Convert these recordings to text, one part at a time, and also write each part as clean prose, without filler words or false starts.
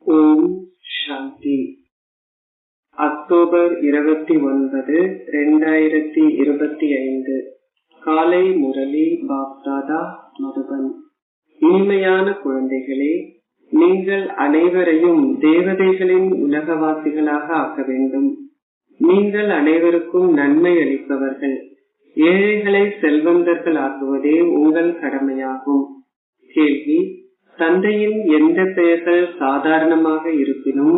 ஓம் சாந்தி. October 29, 2025 காலை முரளி பாப்தாதா மதுபன். இனிமையான குழந்தைகளே, நீங்கள் அனைவரையும் தேவதைகளின் உலகவாசிகளாக ஆக்க வேண்டும். நீங்கள் அனைவருக்கும் நன்மை அளிப்பவர்கள். ஏழைகளை செல்வந்தர்கள் ஆக்குவதே உங்கள் கடமையாகும். கேள்வி: தந்தையின் எந்த பெயர்கள் சாதாரணமாக இருப்பினும்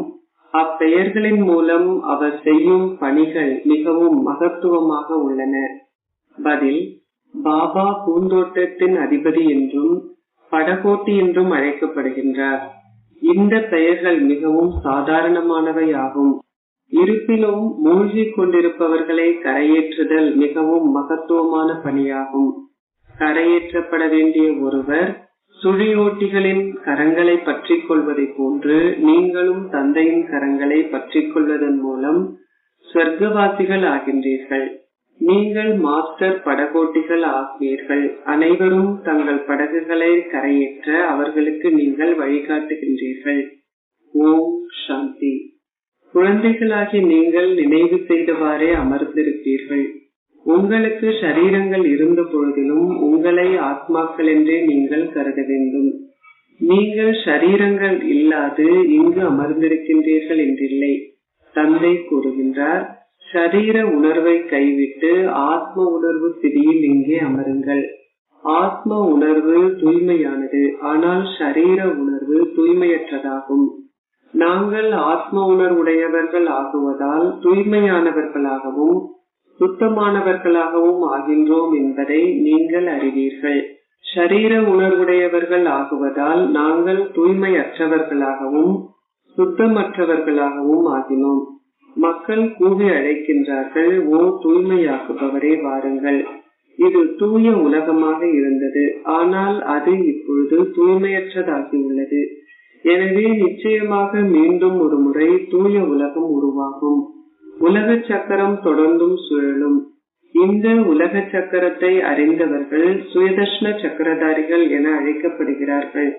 அப்பெயர்களின் மூலம் அவர் செய்யும் பணிகள் மிகவும் மகத்துவமாக உள்ளன. பதில்: பாபா பூந்தோட்டத்தின் அதிபதி என்றும் படகோட்டி என்றும் அழைக்கப்படுகின்றார். இந்த பெயர்கள் மிகவும் சாதாரணமானவை ஆகும். இருப்பினும் மூழ்கிக் கொண்டிருப்பவர்களை கரையேற்றுதல் மிகவும் மகத்துவமான பணியாகும். கரையேற்றப்பட வேண்டிய ஒருவர் சுழியோட்டிகளின் கரங்களை பற்றிக் கொள்வதை போன்று நீங்களும் தந்தையின் கரங்களை பற்றிக் கொள்வதன் மூலம் சொர்க்கவாசிகள் ஆகின்றீர்கள். நீங்கள் மாஸ்டர் படகோட்டிகள் ஆகியீர்கள். அனைவரும் தங்கள் படகுகளை கரையேற்ற அவர்களுக்கு நீங்கள் வழிகாட்டுகின்றீர்கள். ஓம் சாந்தி. குழந்தைகளாகி நீங்கள் நினைவு செய்தவாறே அமர்ந்திருப்பீர்கள். உங்களுக்கு சரீரங்கள் இருந்த பொழுதிலும் உங்களை ஆத்மாக்கள் என்றே நீங்கள் கருத வேண்டும். நீங்கள் சரீரங்கள் இல்லாது இங்கு அமர்ந்திருக்கின்றீர்கள் என்றில்லை. தந்தை கூறுகின்றார், சரீர உணர்வை கைவிட்டு ஆத்ம உணர்வு ஸ்திதியில் இங்கே அமருங்கள். ஆத்ம உணர்வு தூய்மையானது, ஆனால் சரீர உணர்வு தூய்மையற்றதாகும். நாங்கள் ஆத்ம உணர்வுடையவர்கள் ஆகுவதால் தூய்மையானவர்களாகவும் சுத்தமானவர்களாகவும் ஆகின்றோம் என்பதை நீங்கள் அறிவீர்கள். ஷரீர உணர்வுடையவர்கள் ஆகுவதால் நாங்கள் தூய்மையற்றவர்களாகவும் சுத்தமற்றவர்களாகவும் ஆகினோம். மக்கள் கூவி அழைக்கின்றார்கள், ஓ தூய்மையாக்குபவரே வாருங்கள். இது தூய உலகமாக இருந்தது, ஆனால் அது இப்பொழுது தூய்மையற்றதாகியுள்ளது. எனவே நிச்சயமாக மீண்டும் ஒரு முறை தூய உலகம் உருவாகும். உலக சக்கரம் தொடர்ந்தும் சுழலும். இந்த உலக சக்கரத்தை அறிந்தவர்கள் சுயதர்ஷ்ண சக்கரதாரிகள் என அழைக்கப்படுகிறார்கள்.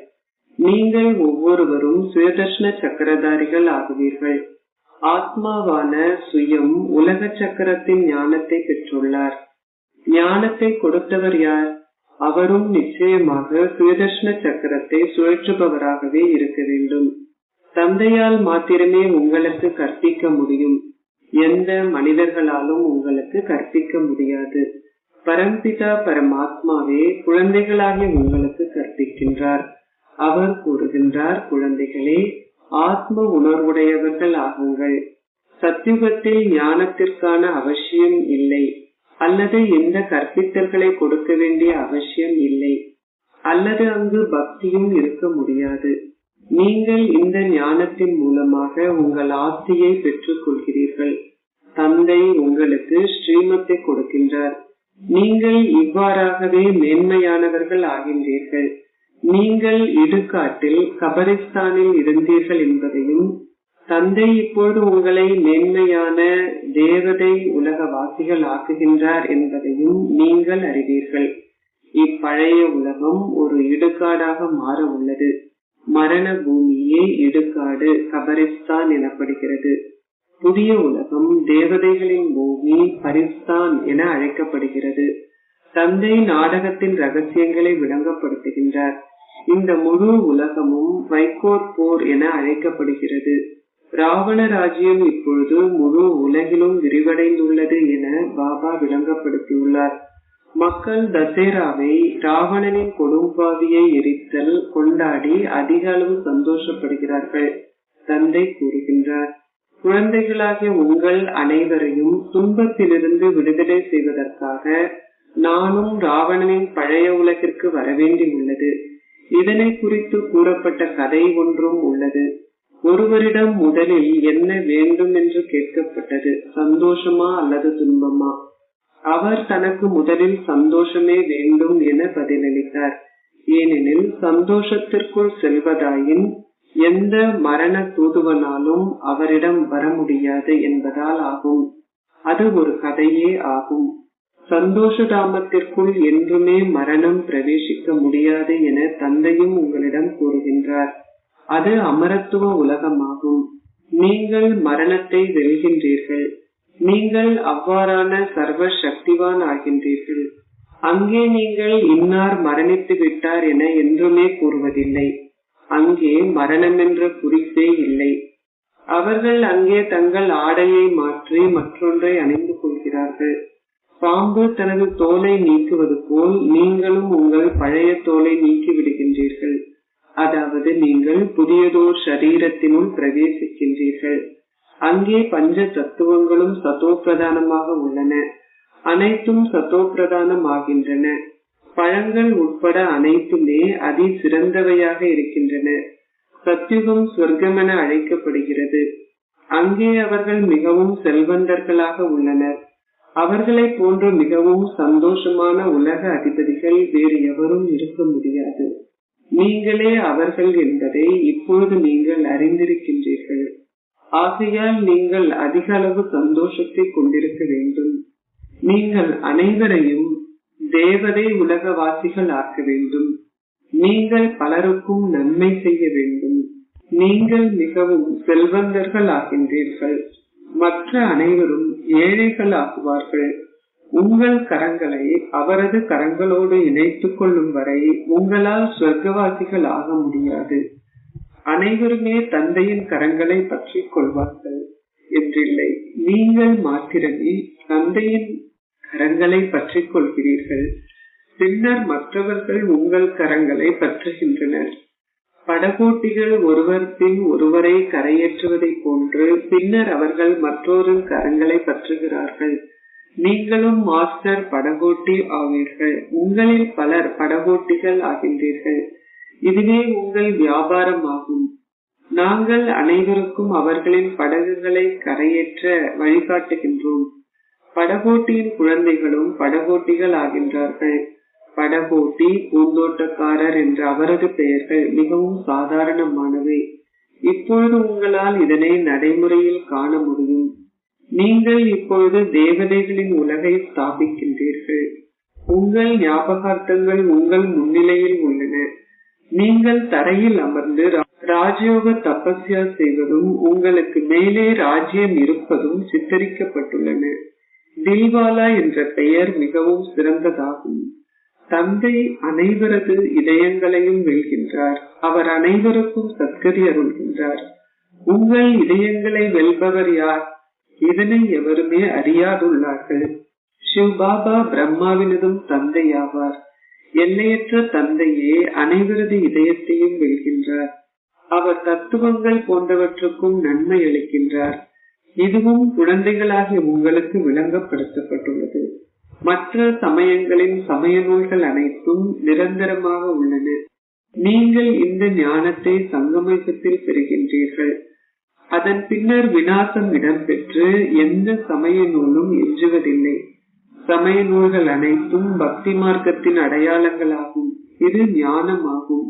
நீங்கள் ஒவ்வொருவரும் சுயதர்ஷ்ண சக்கரதாரிகள் ஆகுவீர்கள். ஆத்மாவான சுயம் உலக சக்கரத்தின் ஞானத்தை பெற்றுள்ளார். ஞானத்தை கொடுத்தவர் யார்? அவரும் நிச்சயமாக சுயதர்ஷ்ண சக்கரத்தை சுழற்றுபவராகவே இருக்க வேண்டும். தந்தையால் மாத்திரமே உங்களுக்கு கற்பிக்க முடியும். எந்த மனிதர்களாலும் உங்களுக்கு கற்பிக்க முடியாது. பரம்பிதா பரமாத்மாவே குழந்தைகளாகிய உங்களுக்கு கற்பிக்கின்றார். அவர் கூறுகின்றார், குழந்தைகளே, ஆத்ம உணர்வுடையவர்கள் ஆகுங்கள். சத்யுகத்தில் ஞானத்திற்கான அவசியம் இல்லை, அல்லது எந்த கற்பித்தல்களை கொடுக்க வேண்டிய அவசியம் இல்லை, அல்லது அங்கு பக்தியும் இருக்க முடியாது. நீங்கள் இந்த ஞானத்தின் மூலமாக உங்கள் ஆஸ்தியை பெற்றுக் கொள்கிறீர்கள். தந்தை உங்களுக்கு ஸ்ரீமத்தை கொடுக்கின்றார். நீங்கள் இவ்வாறாகவே மேன்மையானவர்கள் ஆகின்றீர்கள். நீங்கள் இடுகாட்டில் கபரிஸ்தானில் இருந்தீர்கள் என்பதையும், தந்தை இப்போது உங்களை மேன்மையான தேவதை உலகவாசிகள் ஆக்குகின்றார் என்பதையும் நீங்கள் அறிவீர்கள். இப்பழைய உலகம் ஒரு இடுகாடாக மாற உள்ளது. மரண பூமியே இடுகாடு, கபரிஸ்தான் எனப்படுகிறது. புதிய உலகம் தேவதைகளின் பூமி, பரிஸ்தான் என அழைக்கப்படுகிறது. தந்தை நாடகத்தின் ரகசியங்களை விளங்கப்படுத்துகின்றார். இந்த முழு உலகமும் வைகோற் போர் என அழைக்கப்படுகிறது. ராவண ராஜ்யம் இப்பொழுது முழு உலகிலும் விரிவடைந்துள்ளது என பாபா விளங்கப்படுத்தியுள்ளார். மக்கள் தசேராவை, ராவணனின் கொடும்பாவியை எரித்தல் கொண்டாடி அதிக அளவு சந்தோஷப்படுகிறார்கள். தந்தை கூறுகின்றார், குழந்தைகளாகிய உங்கள் அனைவரையும் துன்பத்திலிருந்து விடுதலை செய்வதற்காக நானும் ராவணனின் பழைய உலகிற்கு வரவேண்டி உள்ளது. இதனை குறித்து கூறப்பட்ட கதை ஒன்றும் உள்ளது. ஒருவரிடம் முதலில் என்ன வேண்டும் என்று கேட்கப்பட்டது, சந்தோஷமா அல்லது துன்பமா? அவர் தனக்கு முதலில் சந்தோஷமே வேண்டும் என பதிலளித்தார். ஏனெனில் சந்தோஷத்திற்குள் செல்வதாயின் எந்த மரண தூதுவனாலும் அவரிடம் வர முடியாது என்பதால் ஆகும். அது ஒரு கதையே ஆகும். சந்தோஷ தாமத்திற்குள் என்றுமே மரணம் பிரவேசிக்க முடியாது என தந்தையும் உங்களிடம் கூறுகின்றார். அது அமரத்துவ உலகமாகும். நீங்கள் மரணத்தை வெல்கின்றீர்கள். நீங்கள் அவ்வாறான சர்வ சக்திவான் ஆகின்றீர்கள். அங்கே நீங்கள் இன்னார் மரணித்து விட்டார் என என்றுமே கூறுவதில்லை. அங்கே மரணம் என்ற குறிப்பே இல்லை. அவர்கள் அங்கே தங்கள் ஆடையை மாற்றி மற்றொன்றை அணிந்து கொள்கிறார்கள். பாம்பு தனது தோலை நீக்குவது போல் நீங்களும் உங்கள் பழைய தோலை நீக்கி விடுகின்றீர்கள். அதாவது நீங்கள் புதியதோர் சரீரத்தினுள் பிரவேசிக்கின்றீர்கள். அங்கே பஞ்ச தத்துவங்களும் சதோ பிரதானமாக உள்ளன. அனைத்தும் சதோ பிரதானம் ஆகின்றன. பழங்கள் உட்பட அனைத்துமே அதி சிறந்தவையாக இருக்கின்றன. சத்யுகம் சொர்க்கம் என அழைக்கப்படுகிறது. அங்கே அவர்கள் மிகவும் செல்வந்தர்களாக உள்ளனர். அவர்களை போன்று மிகவும் சந்தோஷமான உலக அதிபதிகள் வேறு எவரும் இருக்க முடியாது. நீங்களே அவர்கள் என்பதை இப்பொழுது நீங்கள் அறிந்திருக்கின்றீர்கள். ஆகையால் நீங்கள் அதிக அளவு சந்தோஷத்தை கொண்டிருக்க வேண்டும். நீங்கள் அனைவரையும் தேவதை உலகவாசிகள் ஆக்க வேண்டும். நீங்கள் பலருக்கும் நன்மை செய்ய வேண்டும். நீங்கள் மிகவும் செல்வந்தர்கள் ஆகின்றீர்கள். மற்ற அனைவரும் ஏழைகள் ஆகுவார்கள். உங்கள் கரங்களை அவரது கரங்களோடு இணைத்துக் கொள்ளும் வரை உங்களால் சொர்க்கவாசிகள் ஆக முடியாது. அனைவருமே தந்தையின் கரங்களை பற்றி கொள்வார்கள் என்றில்லை. நீங்கள் மாத்திரமே தந்தையின் கரங்களை பற்றி கொள்கிறீர்கள். பின்னர் மற்றவர்கள் உங்கள் கரங்களை பற்றுகின்றனர். படகோட்டிகள் ஒருவர் பின் ஒருவரை கரையேற்றுவதை போன்று பின்னர் அவர்கள் மற்றொரு கரங்களை பற்றுகிறார்கள். நீங்களும் மாஸ்டர் படகோட்டி ஆவீர்கள். உங்களில் பலர் படகோட்டிகள் ஆகின்றீர்கள். இதுவே உங்கள் வியாபாரம் ஆகும். நாங்கள் அனைவருக்கும் அவர்களின் படகுகளை கரையேற்ற வழிகாட்டுகின்றோம். படகோட்டியின் குழந்தைகளும் படகோட்டிகள் ஆகின்றார்கள். படகோட்டி, பூந்தோட்டக்காரர் என்ற அவரது பெயர்கள் மிகவும் சாதாரணமானவை. இப்பொழுது உங்களால் இதனை நடைமுறையில் காண முடியும். நீங்கள் இப்பொழுது தேவதைகளின் உலகை ஸ்தாபிக்கின்றீர்கள். உங்கள் ஞாபகார்த்தங்கள் உங்கள் முன்னிலையில் உள்ளன. நீங்கள் தரையில் அமர்ந்து ராஜயோக தபஸ்யா செய்வதும் உங்களுக்கு மேலே ராஜ்யம் இருப்பதும் சித்தரிக்கப்பட்டுள்ளன. தில்வாலா என்ற பெயர் மிகவும் சிறந்ததாகும். தந்தை அனைவரது இதயங்களையும் வெல்கின்றார். அவர் அனைவருக்கும் சத்கதி அருள்கின்றார். உங்கள் இதயங்களை வெல்பவர் யார்? இதனை எவருமே அறியாதுள்ளார்கள். சிவபாபா பிரம்மாவினதும் தந்தையாவார். எல்லையற்ற தந்தையே அனைவரது இதயத்தையும் வெல்கின்றார். அவர் தத்துவங்கள் போன்றவற்றுக்கும் நன்மை அளிக்கின்றார். இதுவும் குழந்தைகளாகிய உங்களுக்கு விளங்கப்படுத்தப்பட்டுள்ளது. மற்ற சமயங்களின் சமய நூல்கள் அனைத்தும் நிரந்தரமாக உள்ளன. நீங்கள் இந்த ஞானத்தை சங்கமத்தில் பெறுகின்றீர்கள். அதன் பின்னர் விநாசம் இடம்பெற்று எந்த சமய நூலும் எஞ்சுவதில்லை. சமய நூல்கள் அனைத்தும் பக்தி மார்க்கத்தின் அடையாளங்களாகும். இது ஞானமாகும்.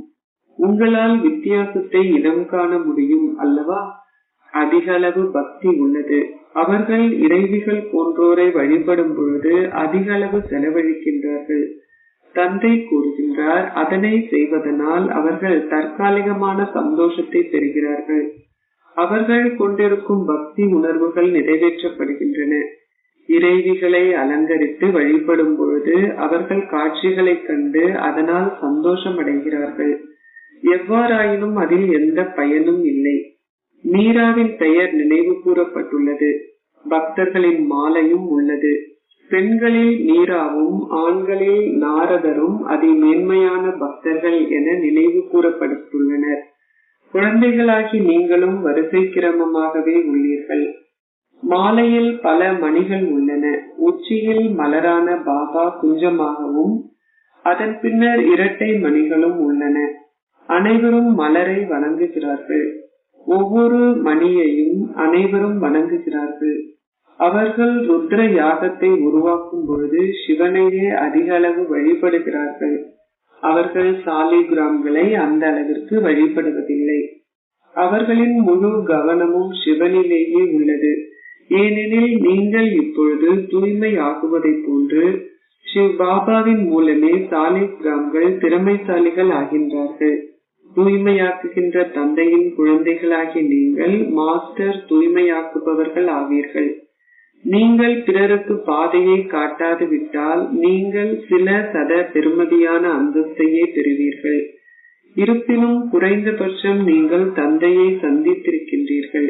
உங்களால் வித்தியாசத்தை இனம் காண முடியும் அல்லவா? அதிக அளவு பக்தி உள்ளது. அவர்கள் இறைவிகள் போன்றோரை வழிபடும் பொழுது அதிக அளவு செலவழிக்கின்றார்கள். தந்தை கூறுகின்றார், அதனை செய்வதனால் அவர்கள் தற்காலிகமான சந்தோஷத்தை பெறுகிறார்கள். அவர்கள் கொண்டிருக்கும் பக்தி உணர்வுகள் நிறைவேற்றப்படுகின்றன. இறைவிகளை அலங்கரித்து வழிபடும் பொழுது அவர்கள் காட்சிகளை கண்டு அதனால் சந்தோஷம் அடைகிறார்கள். எவ்வாறாயினும் அதில் எந்த பயனும் இல்லை. மீராவின் பெயர் நினைவு கூறப்பட்டுள்ளது. பக்தர்களின் மாலையும் உள்ளது. பெண்களில் மீராவும் ஆண்களில் நாரதரும் அதி மேன்மையான பக்தர்கள் என நினைவு கூறப்பட்டுள்ளனர். குழந்தைகளாகி நீங்களும் வரிசை கிரமமாகவே உள்ளீர்கள். மாலையில் பல மணிகள் உள்ளன. உச்சியில் மலரான பாபா குஞ்சமாகவும் அதன் பின்னர் இரட்டை மணிகளும் உள்ளன. அனைவரும் மலரை வணங்குகிறார்கள். ஒவ்வொரு மணியையும் அனைவரும் வணங்குகிறார்கள். அவர்கள் ருத்ர யாகத்தை உருவாக்கும் பொழுது சிவனையே அதிக அளவு வழிபடுகிறார்கள். அவர்கள் சாலிகிராம்களை அந்த அளவிற்கு வழிபடுவதில்லை. அவர்களின் முழு கவனமும் சிவனிலேயே உள்ளது. ஏனெனில் நீங்கள் இப்பொழுது தூய்மை ஆகுவதை போன்று சிவ பாபாவின் மூலமே சாலிகிராம்கள் திறமைசாலிகள் ஆகின்றார்கள். தூய்மையாக்குகின்ற தந்தையின் குழந்தைகளாகிய நீங்கள் மாஸ்டர் தூய்மையாக்குபவர்கள் ஆவீர்கள். நீங்கள் பிறருக்கு பாதையை காட்டாது விட்டால் நீங்கள் சில சத பெருமதியான அந்தஸ்தையே பெறுவீர்கள். இருப்பினும் குறைந்தபட்சம் நீங்கள் தந்தையை சந்தித்திருக்கின்றீர்கள்.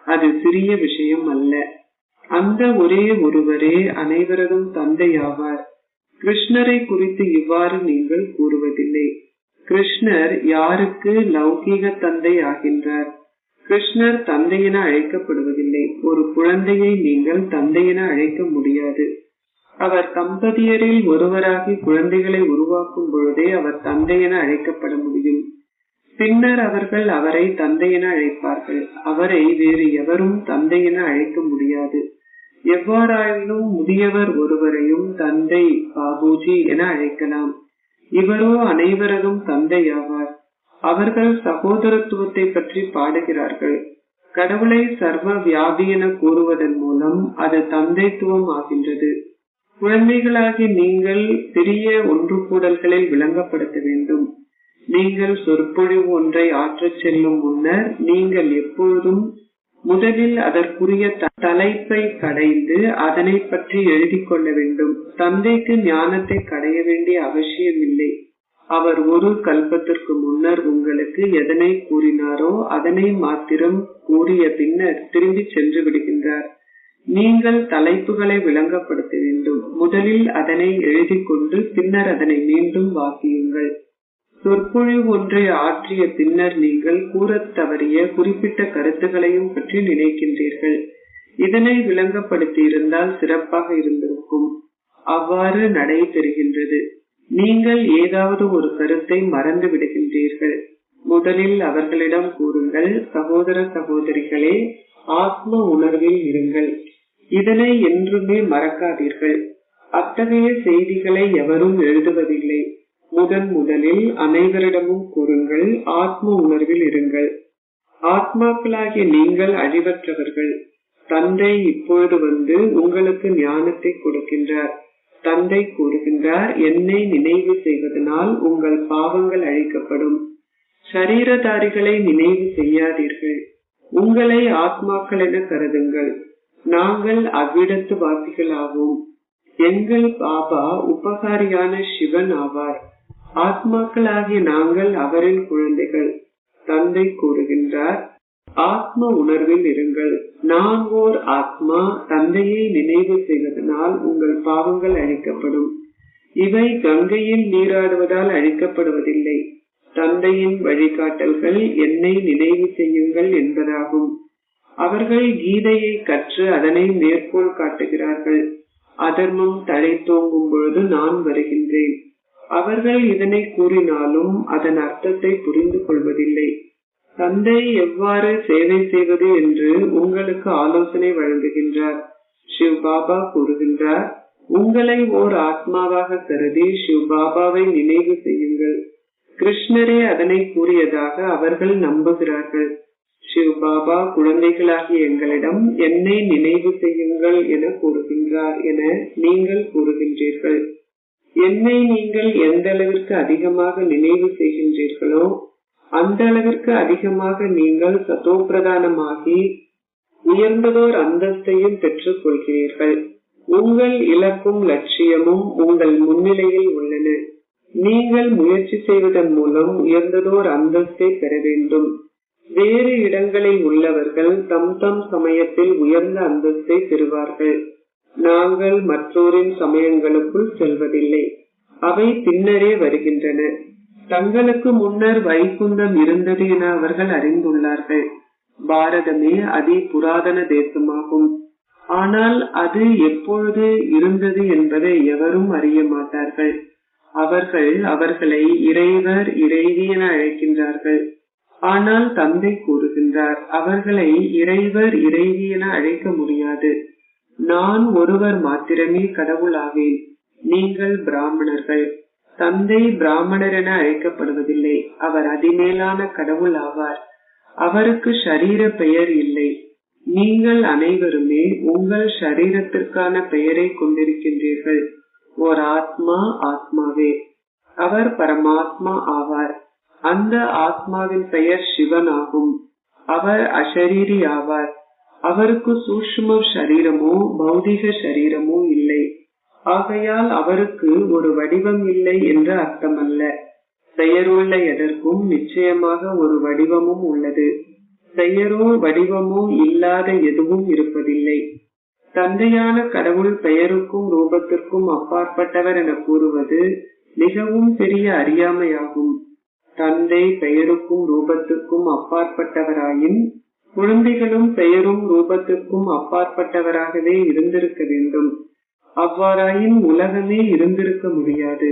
அது சிறிய விஷயம் அல்ல. அந்த ஒரே ஒருவரே அனைவரதும் தந்தை ஆவார். கிருஷ்ணரை குறித்து இவ்வாறு நீங்கள் கூறுவதில்லை. கிருஷ்ணர் யாருக்கு லௌகீக தந்தை ஆகின்றார்? கிருஷ்ணர் தந்தை என அழைக்கப்படுவதில்லை. ஒரு குழந்தையை நீங்கள் தந்தை என அழைக்க முடியாது. அவர் தம்பதியரில் ஒருவராகி குழந்தைகளை உருவாக்கும் பொழுதே அவர் தந்தை என அழைக்கப்பட முடியும். பின்னர் அவர்கள் அவரை தந்தை என அழைப்பார்கள். அவரை வேறு எவரும் தந்தை என அழைக்க முடியாது. எவ்வாறாயினும் முதியவர் ஒருவரையும் தந்தை பாபுஜி என அழைக்கலாம். இவரோ அனைவரதும் தந்தை ஆவார். அவர்கள் சகோதரத்துவத்தை பற்றி பாடுகிறார்கள். கடவுளை சர்வ வியாபி என கூறுவதன் மூலம் அது தந்தைத்துவம் ஆகின்றது. குழந்தைகளாகி நீங்கள் பெரிய ஒன்று கூடல்களில் விளங்கப்படுத்த வேண்டும். நீங்கள் சொற்பொழிவு ஒன்றை ஆற்றச் செல்லும் முன்னர் நீங்கள் எப்பொழுதும் முதலில் அதற்குரிய தலைப்பை கடைந்து அதனை பற்றி எழுதி கொள்ள வேண்டும். தந்தைக்கு ஞானத்தை கடைய வேண்டிய அவசியம் இல்லை. அவர் ஒரு கல்பத்திற்கு முன்னர் உங்களுக்கு எதனை கூறினாரோ அதனை மாத்திரம் கூறிய பின்னர் திரும்பி சென்று விடுகின்றார். நீங்கள் தலைப்புகளை விளங்கப்படுத்த வேண்டும். முதலில் அதனை எழுதி கொண்டு பின்னர் அதனை மீண்டும் வாசியுங்கள். சொற்பொழிவு ஒன்றை ஆற்றிய பின்னர் நீங்கள் கூறத் தவறிய குறிப்பிட்ட கருத்துக்களையும் பற்றி நினைக்கின்றீர்கள். இதனை விளங்கப்படுத்தி இருந்தால் சிறப்பாக இருந்திருக்கும். அவ்வாறு நடைபெறுகின்றது. நீங்கள் ஏதாவது ஒரு கருத்தை மறந்து விடுகின்றீர்கள். முதலில் அவர்களிடம் கூறுங்கள், சகோதர சகோதரிகளே, ஆத்ம உணர்வில் இருங்கள். இதனை என்றுமே மறக்காதீர்கள். அத்தகைய செய்திகளை எவரும் எழுதுவதில்லை. முதலில் அனைவரிடமும் கூறுங்கள், ஆத்ம உணர்வில் இருங்கள். ஆத்மாக்களாகிய நீங்கள் அழிவற்றவர்கள். தந்தை இப்பொழுது வந்து உங்களுக்கு ஞானத்தை கொடுக்கின்றார். தந்தை கூறுகின்றார், என்னை நினைவு செய்வதனால் உங்கள் பாவங்கள் அழிக்கப்படும். சரீரதாரிகளை நினைவு செய்யாதீர்கள். உங்களை ஆத்மாக்கள் என கருதுங்கள். நாங்கள் அவ்விடத்து வாசிகள் ஆவோம். எங்கள் பாபா உபகாரியான சிவன் ஆவார். ஆத்மாக்களாகிய நாங்கள் அவரின் குழந்தைகள். தந்தை கூறுகின்றார், ஆத்ம உணர்வில் இருங்கள். நான் ஓர் ஆத்மா. தந்தையை நினைவு செய்வதனால் உங்கள் பாவங்கள் அழிக்கப்படும். இவை கங்கையில் நீராடுவதால் அழிக்கப்படுவதில்லை. தந்தையின் வழிகாட்டல்கள் என்னை நினைவு செய்யுங்கள் என்பதாகும். அவர்கள் கீதையை கற்று அதனை மேற்கோள் காட்டுகிறார்கள். அதர்மம் தழைத்தோங்கும் பொழுது நான் வருகின்றேன். அவர்கள் இதனை கூறினாலும் அதன் அர்த்தத்தை புரிந்து கொள்வதில்லை. தந்தை எவ்வாறு சேவை செய்வது என்று உங்களுக்கு ஆலோசனை வழங்குகின்றார். சிவ் பாபா கூறுகின்றார், உங்களை ஓர் ஆத்மாவாக கருதி சிவ் பாபாவை நினைவு செய்யுங்கள். கிருஷ்ணரே அதனை கூறியதாக அவர்கள் நம்புகிறார்கள். சிவ் பாபா குழந்தைகளாகிய எங்களிடம் என்னை நினைவு செய்யுங்கள் என கூறுகின்றார் என நீங்கள் கூறுகின்றீர்கள். என்னை நீங்கள் எந்த அளவிற்கு அதிகமாக நினைவு செய்கின்றீர்களோ அந்த அளவிற்கு அதிகமாக நீங்கள் சதோப்பிரதானமாகி உயர்ந்ததோர் அந்தஸ்தையும் பெற்றுக் கொள்கிறீர்கள். உங்கள் இலக்கும் லட்சியமும் உங்கள் முன்னிலையில் உள்ளன. நீங்கள் முயற்சி செய்வதன் மூலம் உயர்ந்ததோர் அந்தஸ்தை பெற வேண்டும். வேறு இடங்களில் உள்ளவர்கள் தம் தம் சமயத்தில் உயர்ந்த அந்தஸ்தை பெறுவார்கள். நாங்கள் மற்றோரின் சமயங்களுக்குள் செல்வதில்லை. அவை பின்னரே வருகின்றன. தங்களுக்கு முன்னர் வைகுந்தம் இருந்தது என அவர்கள் அறிந்துள்ளார்கள். பாரதமே அதி புராதன தேசமாகும். ஆனால் அது எப்பொழுது இருந்தது என்பதை எவரும் அறிய மாட்டார்கள். அவர்கள் அவர்களை இறைவர் இறைவி என அழைக்கின்றார்கள். ஆனால் தந்தை கூறுகின்றார், அவர்களை இறைவர் இறைவி என அழைக்க முடியாது. நான் ஒருவர் மாத்திரமே கடவுள் ஆவேன். நீங்கள் பிராமணர்கள். தந்தை பிராமணர் என அழைக்கப்படுவதில்லை. அவர் அதிமேலான கடவுள் ஆவார். அவருக்கு ஷரீர பெயர் இல்லை. நீங்கள் அனைவருமே உங்கள் ஷரீரத்திற்கான பெயரை கொண்டிருக்கின்றீர்கள். ஓர் ஆத்மா ஆத்மாவே. அவர் பரமாத்மா ஆவார். அந்த ஆத்மாவின் பெயர் சிவன் ஆகும். அவர் அஷரீரி ஆவார். அவருக்கு சூக்ஷ்ம சரீரமோ பௌதிக சரீரமோ இல்லை. ஆகையால் அவருக்கு ஒரு வடிவம் இல்லை என்று அர்த்தமல்ல. பெயருள்ள எதற்கும் நிச்சயமாக ஒரு வடிவமும் உள்ளது. பெயரோ வடிவமோ இல்லாத எதுவும் இருப்பதில்லை. தந்தையான கடவுள் பெயருக்கும் ரூபத்திற்கும் அப்பாற்பட்டவர் என கூறுவது மிகவும் பெரிய அறியாமையாகும். தந்தை பெயருக்கும் ரூபத்திற்கும் அப்பாற்பட்டவராயின் குழந்தைகளும் பெயரும் ரூபத்திற்கும் அப்பாற்பட்டவராகவே இருந்திருக்க வேண்டும். அவ்வாறாயின் உலகமே இருந்திருக்க முடியாது.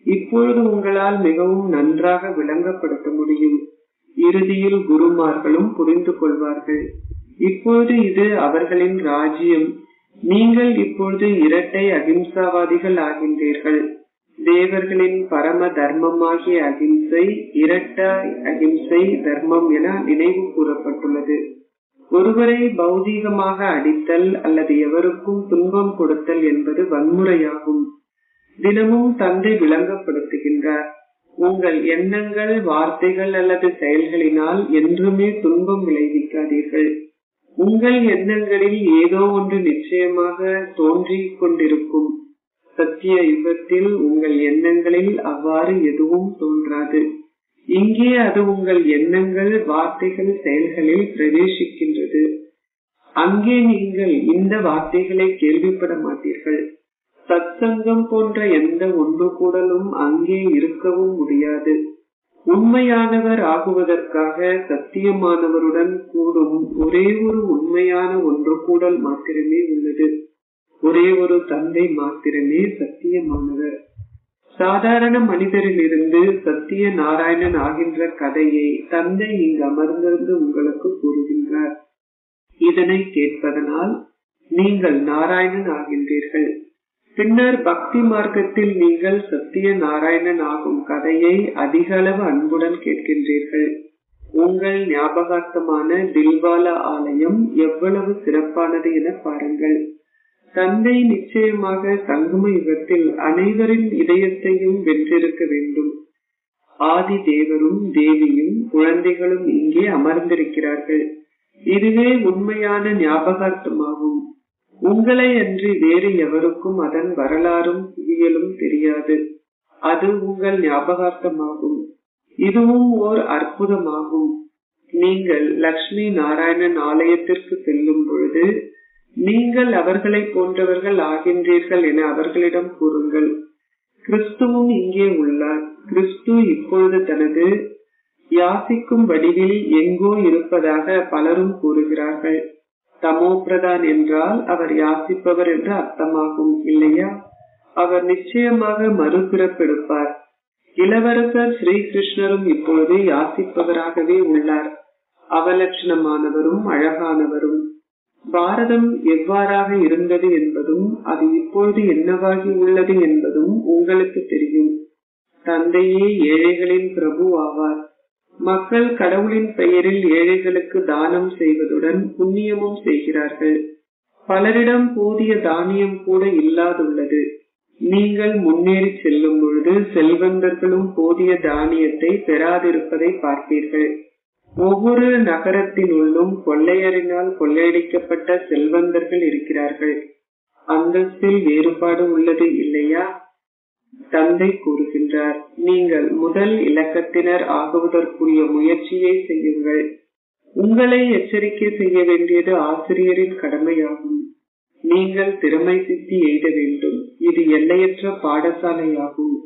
இப்பொழுது உங்களால் மிகவும் நன்றாக விளங்கப்படுத்த முடியும். இறுதியில் குருமார்களும் புரிந்து கொள்வார்கள். இப்பொழுது இது அவர்களின் ராஜ்யம். நீங்கள் இப்பொழுது இரட்டை அகிம்சாவாதிகள் ஆகின்றீர்கள். தேவர்களின் பரம தர்மமாகிய அகிம்சை இரட்டை அகிம்சை தர்மம் என நினைவு கூறப்பட்டுள்ளது. ஒருவரை பௌதீகமாக அடித்தல் அல்லது எவருக்கும் துன்பம் கொடுத்தல் என்பது வன்முறையாகும். தினமும் தந்தை விளங்கப்படுத்துகின்றார். உங்கள் எண்ணங்கள், வார்த்தைகள் அல்லது செயல்களினால் என்றுமே துன்பம் விளைவிக்காதீர்கள். உங்கள் எண்ணங்களில் ஏதோ ஒன்று நிச்சயமாக தோன்றிக் கொண்டிருக்கும். சத்திய யுகத்தில் உங்கள் எண்ணங்களில் அவ்வாறு எதுவும் தோன்றாது. இங்கே அது உங்கள் எண்ணங்கள், வார்த்தைகள், செயல்களில் பிரவேசிக்கின்றது. அங்கே நீங்கள் இந்த வார்த்தைகளை கேள்விப்பட மாட்டீர்கள். சத்சங்கம் போன்ற எந்த ஒன்று கூடலும் அங்கே இருக்கவும் முடியாது. உண்மையானவர் ஆகுவதற்காக சத்தியமானவருடன் கூடும் ஒரே ஒரு உண்மையான ஒன்று கூடல் மாத்திரமே உள்ளது. ஒரே ஒரு தந்தை மாத்திரமே சத்தியமானவர். சாதாரண மனிதரிலிருந்து சத்திய நாராயணன் ஆகின்ற கதையை தந்தை இங்கு அமர்ந்திருந்து உங்களுக்கு கூறுகின்றார். இதனை கேட்பதனால் நீங்கள் நாராயணன் ஆகின்றீர்கள். பின்னர் பக்தி மார்க்கத்தில் நீங்கள் சத்திய நாராயணன் ஆகும் கதையை அதிக அளவு அன்புடன் கேட்கின்றீர்கள். உங்கள் ஞாபகார்த்தமான தில்வாலா ஆலயம் எவ்வளவு சிறப்பானது என பாருங்கள். தந்தை நிச்சயமாக சங்கம யுகத்தில் அனைவரின் இதயத்தையும் வென்றிருக்க வேண்டும். ஆதி தேவரும் தேவியும் குழந்தைகளும் இங்கே அமர்ந்திருக்கிறார்கள். இதுவே உண்மையான ஞாபகார்த்தமாகும். உங்களை அன்றி வேறு எவருக்கும் அதன் வரலாறும் புவியலும் தெரியாது. அது உங்கள் ஞாபகார்த்தமாகும். இதுவும் ஓர் அற்புதமாகும். நீங்கள் லட்சுமி நாராயணன் ஆலயத்திற்கு செல்லும் பொழுது நீங்கள் அவர்களை போன்றவர்கள் ஆகின்றீர்கள் என அவர்களிடம் கூறுங்கள். கிறிஸ்துவும் இங்கே உள்ளார். கிறிஸ்து இப்பொழுது தனது யாசிக்கும் வடிவில் எங்கோ இருப்பதாக பலரும் கூறுகிறார்கள். தமோ பிரதான் என்றால் அவர் யாசிப்பவர் என்று அர்த்தமாகும் இல்லையா? அவர் நிச்சயமாக மறுபிறப்பெடுப்பார். இளவரசர் ஸ்ரீகிருஷ்ணரும் இப்பொழுது யாசிப்பவராகவே உள்ளார். அவலட்சணமானவரும் அழகானவரும். பாரதம் எவ்வாறாக இருந்தது என்பதும் அது இப்பொழுது என்னவாகி உள்ளது என்பதும் உங்களுக்கு தெரியும். தந்தையே ஏழைகளின் பிரபு ஆவார். மக்கள் கடவுளின் பெயரில் ஏழைகளுக்கு தானம் செய்வதுடன் புண்ணியமும் செய்கிறார்கள். பலரிடம் போதிய தானியம் கூட இல்லாதுள்ளது. நீங்கள் முன்னேறி செல்லும் பொழுது செல்வந்தர்களும் போதிய தானியத்தை பெறாதிருப்பதை பார்ப்பீர்கள். ஒவ்வொரு நகரத்தினுள்ளும் கொள்ளையரினால் கொள்ளையடிக்கப்பட்ட செல்வந்தர்கள் இருக்கிறார்கள். அந்தஸ்தில் வேறுபாடு உள்ளது இல்லையா? தந்தை கூறுகின்றார், நீங்கள் முதல் இலக்கத்தினர் ஆகுவதற்குரிய முயற்சியை செய்யுங்கள். உங்களை எச்சரிக்கை செய்ய வேண்டியது ஆசிரியரின் கடமையாகும். நீங்கள் திறமை சித்தி எய்த வேண்டும். இது எல்லையற்ற பாடசாலையாகும்.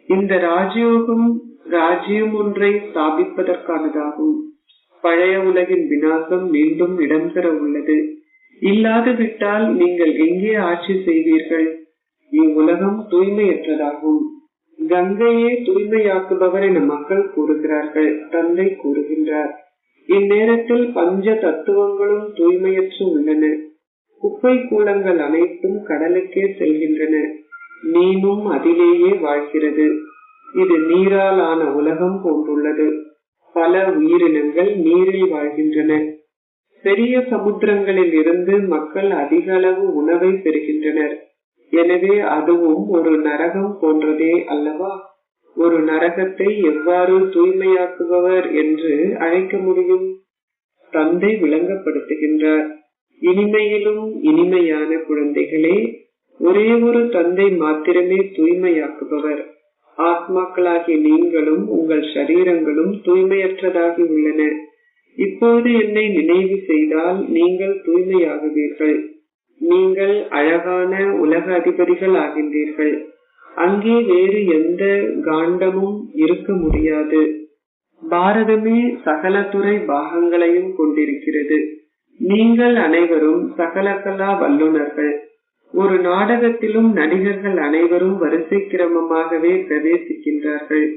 இந்த ராஜயோகம் ராஜ்யம் ஒன்றை ஸ்தாபிப்பதற்கானதாகும். பழைய உலகின் விநாசம் மீண்டும் இடம்பெற உள்ளது. இல்லாது விட்டால் நீங்கள் எங்கே ஆட்சி செய்வீர்கள்? இவ்வுலகம் தூய்மையற்றதாகும். கங்கையே தூய்மையாக்குபவர் என மக்கள் கூறுகிறார்கள். தந்தை கூறுகின்றார், இந்நேரத்தில் பஞ்ச தத்துவங்களும் தூய்மையற்று உள்ளன. குப்பை கூலங்கள் அனைத்தும் கடலுக்கே செல்கின்றன. மீனும் அதிலேயே வாழ்கிறது. இது நீரால் ஆன உலகம் போன்றுள்ளது. பல உயிரினங்கள் நீரில் வாழ்கின்றன. பெரிய சமுத்திரங்களில் இருந்து மக்கள் அதிக அளவு உணவை பெறுகின்றனர். எனவே அதுவும் ஒரு நரகம் போன்றதே அல்லவா? ஒரு நரகத்தை எவ்வாறு தூய்மையாக்குபவர் என்று அழைக்க முடியும்? தந்தை விளங்கப்படுத்துகின்றார். இனிமையிலும் இனிமையான குழந்தைகளே, ஒரே ஒரு தந்தை மாத்திரமே தூய்மையாக்குபவர். ஆத்மாக்களாகிய நீங்களும் உங்கள் சரீரங்களும் தூய்மையற்றதாகி உள்ளன. இப்போது என்னை நினைவு செய்தால் நீங்கள் தூய்மையாகுவீர்கள். நீங்கள் அழகான உலக அதிபதிகள் ஆகின்றீர்கள். அங்கே வேறு எந்த காண்டமும் இருக்க முடியாது. பாரதமே சகல துறை பாகங்களையும் கொண்டிருக்கிறது. நீங்கள் அனைவரும் சகல கலா வல்லுநர்கள். ஒரு நாடகத்திலும் நடிகர்கள் அனைவரும் வரிசை கிரமமாகவே பிரவேசிக்கின்றார்கள்.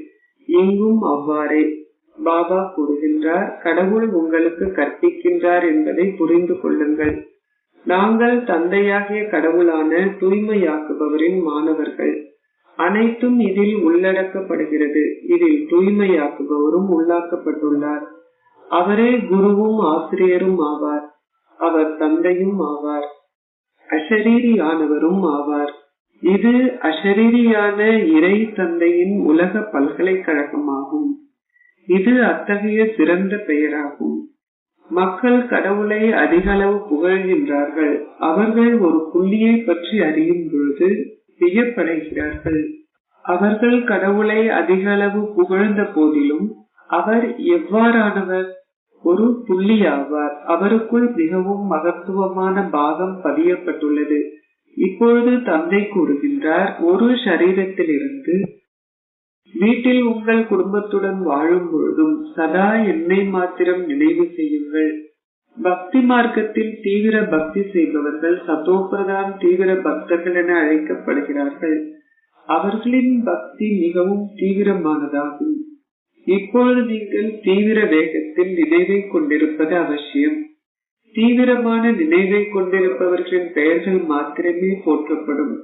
இங்கும் அவ்வாறே. பாபா கூறுகின்றார், கடவுள் உங்களுக்கு கற்பிக்கின்றார் என்பதை புரிந்து கொள்ளுங்கள். நாங்கள் தந்தையாகிய கடவுளான தூய்மையாக்குபவரின் மாணவர்கள். அனைத்தும் இதில் உள்ளடக்கப்படுகிறது. இதில் தூய்மையாக்குபவரும் உள்ளாக்கப்பட்டுள்ளார். அவரே குருவும் ஆசிரியரும் ஆவார். அவர் தந்தையும் ஆவார். அஷரீரியானவரும் ஆவார். இது அஷரீரியான இறை தந்தையின் உலக பல்கலைக்கழகமாகும். இது அத்தகைய சிறந்த பெயராகும். மக்கள் கடவுளை அதிக அளவு புகழ்கின்றார்கள். அவர்கள் ஒரு புள்ளியை பற்றி அறியும் பொழுது வியப்படைகிறார்கள். அவர்கள் கடவுளை அதிக அளவு புகழ்ந்த போதிலும் அவர் எவ்வாறானவர்? ஒரு புள்ளி ஆவார். அவருக்குள் மிகவும் மகத்துவமான பாகம் பதியப்பட்டுள்ளது. இப்பொழுது தந்தை கூறுகின்றார், ஒரு சரீரத்திலிருந்து வீட்டில் உங்கள் குடும்பத்துடன் வாழும் பொழுதும் சதா என்னை மாத்திரம் நினைவு செய்யுங்கள். பக்தி மார்க்கத்தில் தீவிர பக்தி செய்பவர்கள் சதோபிரதான் தீவிர பக்தர்கள் என அழைக்கப்படுகிறார்கள். அவர்களின் பக்தி மிகவும் தீவிரமானதாகும். இப்பொழுது நீங்கள் தீவிர வேகத்தில் நினைவை கொண்டிருப்பது அவசியம். தீவிரமான நினைவை கொண்டிருப்பவர்களின் பெயர்கள் மாத்திரமே போற்றப்படும்.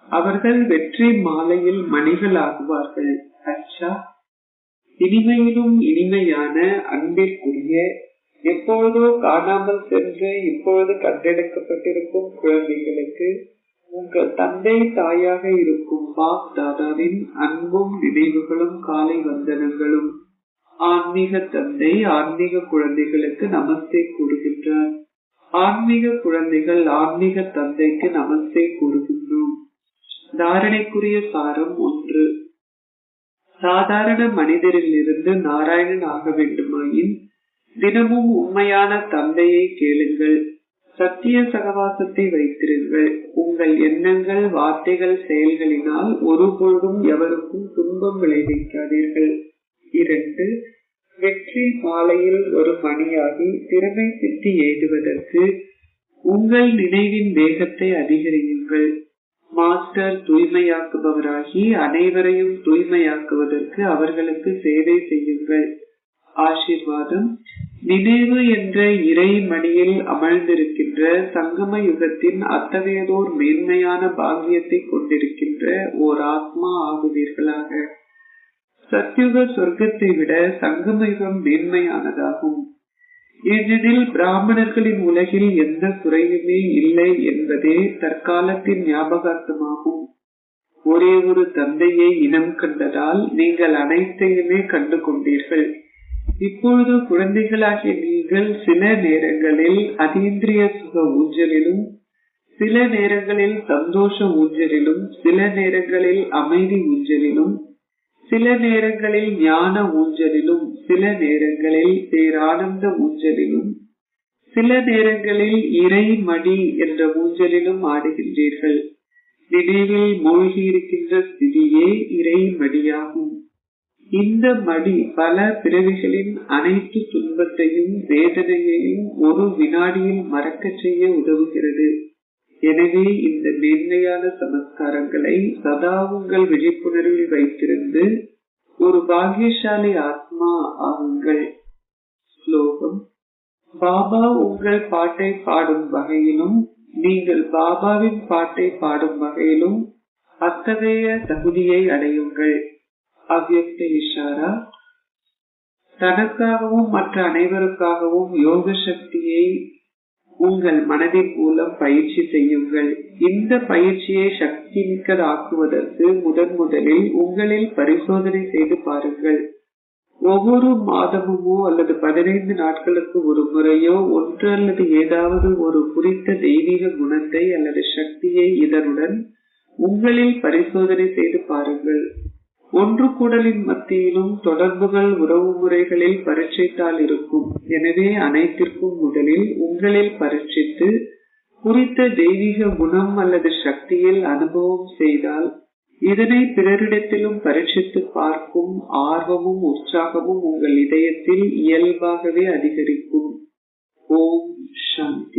அவர்கள் வெற்றி மாலையில் மணிகள் ஆகுவார்கள். அச்சா, இனிமையிலும் இனிமையான அன்பிற்குரிய, எப்பொழுதோ காணாமல் சென்று இப்பொழுது கண்டெடுக்கப்பட்டிருக்கும் குழந்தைகளுக்கு உங்கள் தந்தை தாயாக இருக்கும் பாப் தாதாவின் அன்பும் நினைவுகளும் காலை வந்தனங்களும். ஆன்மீக தந்தை ஆன்மீக குழந்தைகளுக்கு நமஸ்தே கூறுகின்றார். ஆன்மீக குழந்தைகள் ஆன்மீக தந்தைக்கு நமஸ்தே கூறுகின்றோம். தாரணைக்குரிய சாரம் 1. சாதாரண மனிதரில் இருந்து நாராயணன் ஆக வேண்டுமாயின் தினமும் உண்மையான தந்தையை கேளுங்கள். சத்திய சகவாசத்தை வைத்திருங்கள். உங்கள் எண்ணங்கள், வார்த்தைகள், செயல்களினால் ஒருபொழுதும் எவருக்கும் துன்பம் விளைவிக்காதீர்கள். 2. வெற்றி மாலையில் ஒரு மணியாகி திறமை சித்தி எய்துவதற்கு உங்கள் நினைவின் வேகத்தை அதிகரியுங்கள். மாஸ்டர் தூய்மையாக்குபவராகி அனைவரையும் தூய்மையாக்குவதற்கு அவர்களுக்கு சேவை செய்யுங்கள். ஆசீர்வாதம். நினைவு என்ற இறை மணியில் அமர்ந்திருக்கின்ற சங்கம யுகத்தின் அத்தகையதோர் மேன்மையான பாக்கியத்தை கொண்டிருக்கின்ற ஓர் ஆத்மா ஆகுவீர்களாக. சத்யுக சொர்க்கத்தை விட சங்கம யுகம் மேன்மையானதாகும். ஏனெனில் பிராமணர்களின் உலகில் எந்த குறையுமே இல்லை என்பதே தற்காலத்தின் ஞாபகார்த்தமாகும். ஒரே ஒரு தந்தையை இனம் கண்டதால் நீங்கள் அனைத்தையுமே கண்டு கொண்டீர்கள். இப்பொழுது குழந்தைகளாகிய நீங்கள் சில நேரங்களில் அதீந்திரிய சுக ஊஞ்சலிலும், சில நேரங்களில் சந்தோஷ ஊஞ்சலிலும், சில நேரங்களில் அமைதி ஊஞ்சலிலும், சில நேரங்களில் ஞான ஊஞ்சலிலும், சில நேரங்களில் பேரானந்த ஊஞ்சலிலும், சில நேரங்களில் இறை மடி என்ற ஊஞ்சலிலும் ஆடுகின்றீர்கள். நினைவில் மூழ்கி இருக்கின்ற ஸ்திதியே இறை மடியாகும். இந்த மடி பல பிறவிகளின் அனைத்து துன்பத்தையும் வேதனையையும் ஒரு வினாடியில் மறக்க செய்ய உதவுகிறது. எனவே இந்த மேன்மையான சமஸ்காரங்களை சதா உங்கள் விழிப்புணர்வில் வைத்திருந்து ஒரு பாக்கியசாலி ஆத்மா ஆகுங்கள். ஸ்லோகம். பாபா உங்கள் பாட்டை பாடும் வகையிலும் நீங்கள் பாபாவின் பாட்டை பாடும் வகையிலும் அத்தகைய தகுதியை அடையுங்கள். அவ்யக்த இஷாரா. தனக்காகவும் மற்ற அனைவருக்காகவும் யோக சக்தியை உங்கள் மனதின் மூலம் பயிற்சி செய்யுங்கள். இந்த பயிற்சியை சக்தி மிக்கதாக்குவதற்கு முதலில் உங்களில் பரிசோதனை செய்து பாருங்கள். ஒவ்வொரு மாதமுமோ அல்லது 15 நாட்களுக்கு ஒரு முறையோ ஒன்று அல்லது ஏதாவது ஒரு குறித்த தெய்வீக குணத்தை அல்லது சக்தியை இதனுடன் உங்களில் பரிசோதனை செய்து பாருங்கள். ஒன்று கூடலின் மத்தியிலும் தொடர்புகள் உறவு முறைகளில் பரீட்சைத்தால் இருக்கும். எனவே அனைத்திற்கும் முதலில் உங்களில் பரீட்சித்து குறித்த தெய்வீக குணம் அல்லது சக்தியில் அனுபவம் செய்தால் இதனை பிறரிடத்திலும் பரீட்சித்து பார்க்கும் ஆர்வமும் உற்சாகமும் உங்கள் இதயத்தில் இயல்பாகவே அதிகரிக்கும். ஓம் சாந்தி.